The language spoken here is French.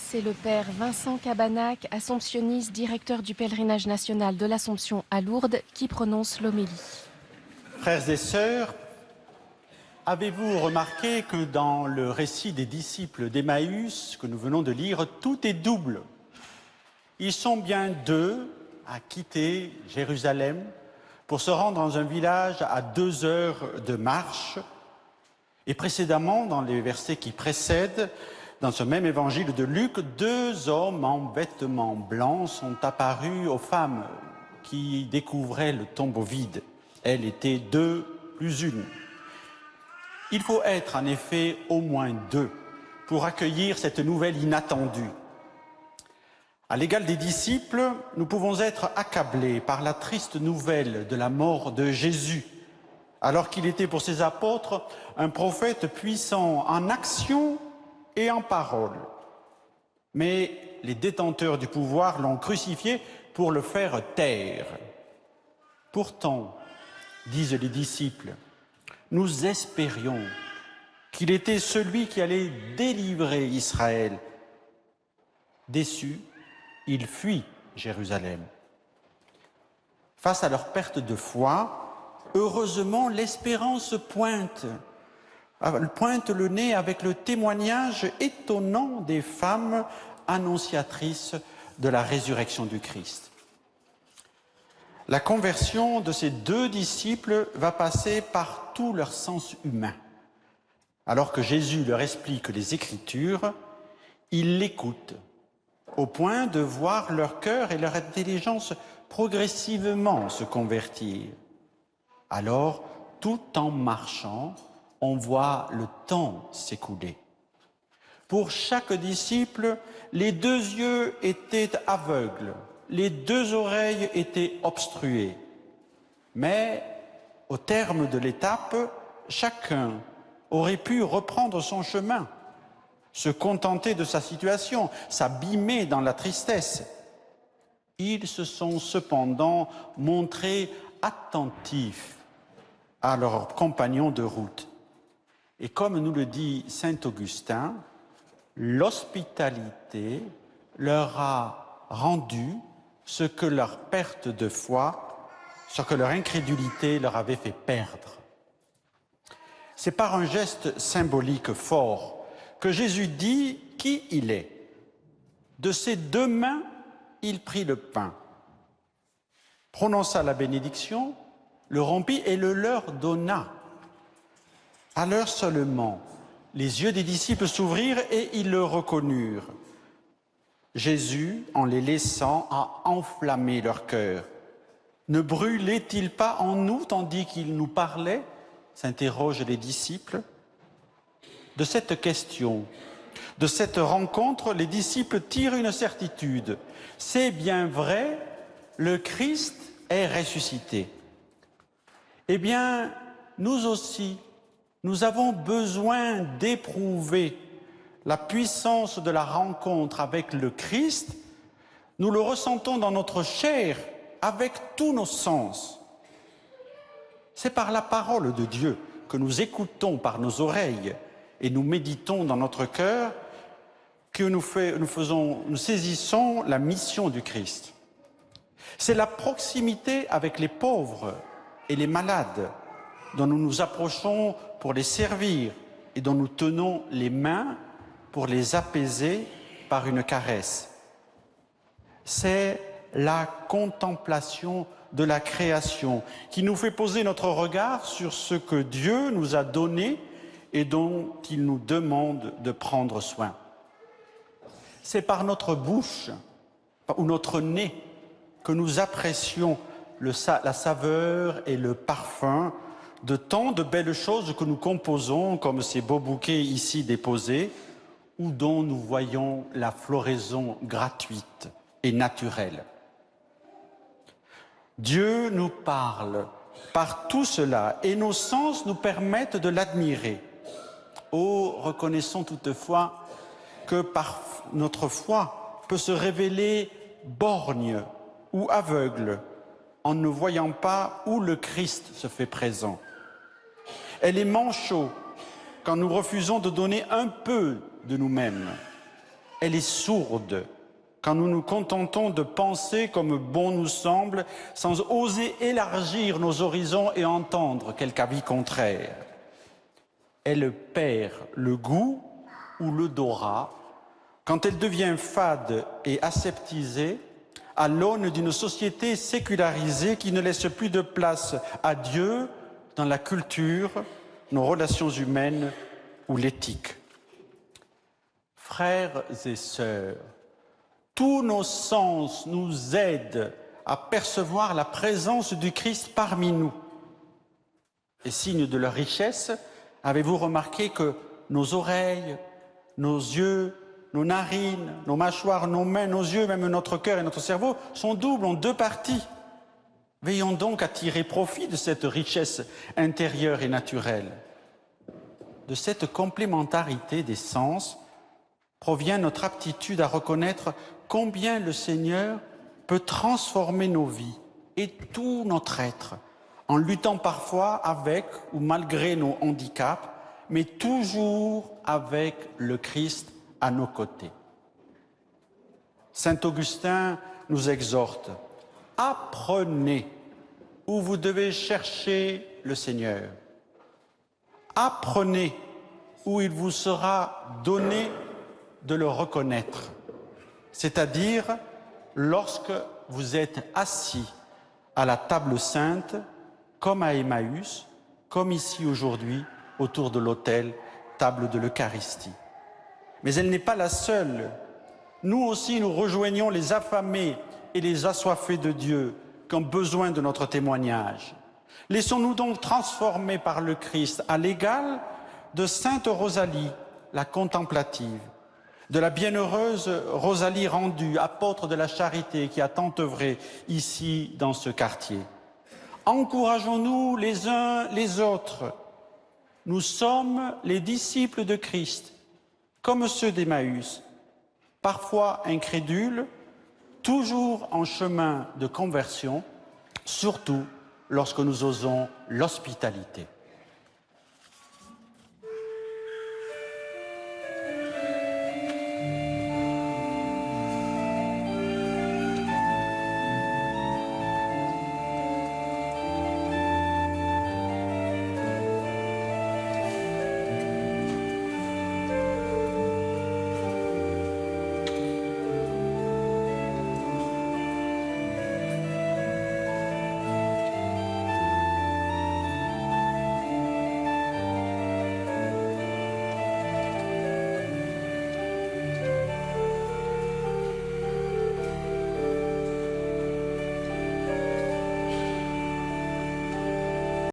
C'est le père Vincent Cabanac, assomptionniste, directeur du pèlerinage national de l'Assomption à Lourdes, qui prononce l'homélie. Frères et sœurs, avez-vous remarqué que dans le récit des disciples d'Emmaüs que nous venons de lire, tout est double? Ils sont bien deux à quitter Jérusalem pour se rendre dans un village à 2 heures de marche. Et précédemment, dans les versets qui précèdent, dans ce même évangile de Luc, 2 hommes en vêtements blancs sont apparus aux femmes qui découvraient le tombeau vide. Elles étaient 2 plus 1. Il faut être en effet au moins 2 pour accueillir cette nouvelle inattendue. À l'égal des disciples, nous pouvons être accablés par la triste nouvelle de la mort de Jésus, alors qu'il était pour ses apôtres un prophète puissant en action et en parole. Mais les détenteurs du pouvoir l'ont crucifié pour le faire taire. Pourtant, disent les disciples, nous espérions qu'il était celui qui allait délivrer Israël. Déçus, ils fuient Jérusalem. Face à leur perte de foi, heureusement, l'espérance pointe le nez avec le témoignage étonnant des femmes annonciatrices de la résurrection du Christ. La conversion de ces 2 disciples va passer par tout leur sens humain. Alors que Jésus leur explique les Écritures, ils l'écoutent, au point de voir leur cœur et leur intelligence progressivement se convertir. Alors, tout en marchant, on voit le temps s'écouler. Pour chaque disciple, les 2 yeux étaient aveugles, les 2 oreilles étaient obstruées. Mais, au terme de l'étape, chacun aurait pu reprendre son chemin, se contenter de sa situation, s'abîmer dans la tristesse. Ils se sont cependant montrés attentifs à leurs compagnons de route. Et comme nous le dit saint Augustin, l'hospitalité leur a rendu ce que leur perte de foi, ce que leur incrédulité leur avait fait perdre. C'est par un geste symbolique fort que Jésus dit qui il est. De ses 2 mains, il prit le pain, prononça la bénédiction, le rompit et le leur donna. Alors seulement, les yeux des disciples s'ouvrirent et ils le reconnurent. Jésus, en les laissant, a enflammé leur cœur. Ne brûlait-il pas en nous tandis qu'il nous parlait? S'interrogent les disciples. De cette question, de cette rencontre, les disciples tirent une certitude. C'est bien vrai, le Christ est ressuscité. Eh bien, nous aussi, nous avons besoin d'éprouver la puissance de la rencontre avec le Christ. Nous le ressentons dans notre chair, avec tous nos sens. C'est par la parole de Dieu que nous écoutons par nos oreilles et nous méditons dans notre cœur que nous saisissons la mission du Christ. C'est la proximité avec les pauvres et les malades dont nous nous approchons pour les servir et dont nous tenons les mains pour les apaiser par une caresse. C'est la contemplation de la création qui nous fait poser notre regard sur ce que Dieu nous a donné et dont il nous demande de prendre soin. C'est par notre bouche ou notre nez que nous apprécions la saveur et le parfum de tant de belles choses que nous composons, comme ces beaux bouquets ici déposés, ou dont nous voyons la floraison gratuite et naturelle. Dieu nous parle par tout cela et nos sens nous permettent de l'admirer. Oh, reconnaissons toutefois que notre foi peut se révéler borgne ou aveugle en ne voyant pas où le Christ se fait présent. Elle est manchot quand nous refusons de donner un peu de nous-mêmes. elle est sourde quand nous nous contentons de penser comme bon nous semble, sans oser élargir nos horizons et entendre quelque avis contraire. Elle perd le goût ou l'odorat quand elle devient fade et aseptisée à l'aune d'une société sécularisée qui ne laisse plus de place à Dieu dans la culture, nos relations humaines ou l'éthique. Frères et sœurs, tous nos sens nous aident à percevoir la présence du Christ parmi nous. Et signe de leur richesse, avez-vous remarqué que nos oreilles, nos yeux, nos narines, nos mâchoires, nos mains, nos yeux, même notre cœur et notre cerveau sont doubles, en deux parties. Veillons donc à tirer profit de cette richesse intérieure et naturelle. De cette complémentarité des sens provient notre aptitude à reconnaître combien le Seigneur peut transformer nos vies et tout notre être, en luttant parfois avec ou malgré nos handicaps, mais toujours avec le Christ à nos côtés. Saint Augustin nous exhorte: apprenez où vous devez chercher le Seigneur. Apprenez où il vous sera donné de le reconnaître, c'est-à-dire lorsque vous êtes assis à la table sainte, comme à Emmaüs, comme ici aujourd'hui, autour de l'autel, table de l'Eucharistie. Mais elle n'est pas la seule. Nous aussi, nous rejoignons les affamés et les assoiffés de Dieu qui ont besoin de notre témoignage. Laissons-nous donc transformer par le Christ à l'égal de Sainte Rosalie, la contemplative, de la bienheureuse Rosalie Rendue, apôtre de la charité qui a tant œuvré ici dans ce quartier. Encourageons-nous les uns les autres. Nous sommes les disciples de Christ, comme ceux d'Emmaüs, parfois incrédules, toujours en chemin de conversion, surtout lorsque nous osons l'hospitalité.